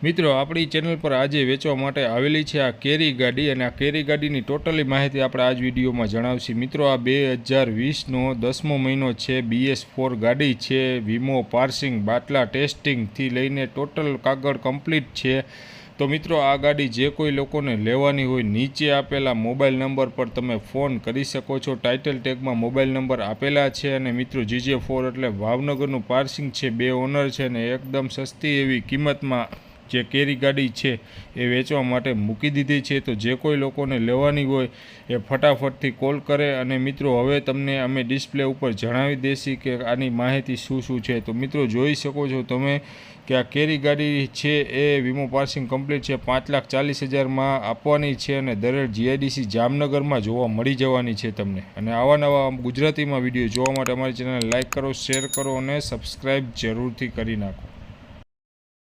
મિત્રો આપણી ચેનલ પર આજે વેચવા માટે આવેલી છે આ કેરી ગાડી અને આ કેરી ગાડીની ટોટલી માહિતી આપણે આજ વિડીયોમાં જણાવશું। મિત્રો આ 2020નો 10મો મહિનો છે, BS4 ગાડી છે, વીમો પાર્સિંગ બાટલા ટેસ્ટિંગથી લઈને ટોટલ કાગળ કમ્પ્લીટ છે। તો મિત્રો આ ગાડી જે કોઈ લોકોને લેવાની હોય નીચે આપેલા મોબાઈલ નંબર પર તમે ફોન કરી શકો છો। ટાઇટલ ટેગમાં મોબાઈલ નંબર આપેલા છે અને મિત્રો GJ4 એટલે ભાવનગરનું પાર્સિંગ છે, 2 ઓનર છે અને એકદમ સસ્તી એવી કિંમતમાં જે કેરી ગાડી છે એ વેચવા માટે મૂકી દીધી છે। તો જે કોઈ લોકોને લેવાની હોય એ ફટાફટથી કોલ કરે અને મિત્રો હવે તમને અમે ડિસ્પ્લે ઉપર જણાવી દઈશું કે આની માહિતી શું છે। તો મિત્રો જોઈ શકો છો તમે કે આ કેરી ગાડી છે એ વીમો પાર્સિંગ કમ્પ્લીટ છે, 5,40,000માં આપવાની છે અને દરેક GIDC જામનગરમાં જોવા મળી જવાની છે તમને। અને આવા નવા ગુજરાતીમાં વિડીયો જોવા માટે અમારી ચેનલને લાઇક કરો, શેર કરો અને સબસ્ક્રાઈબ જરૂરથી કરી નાખો।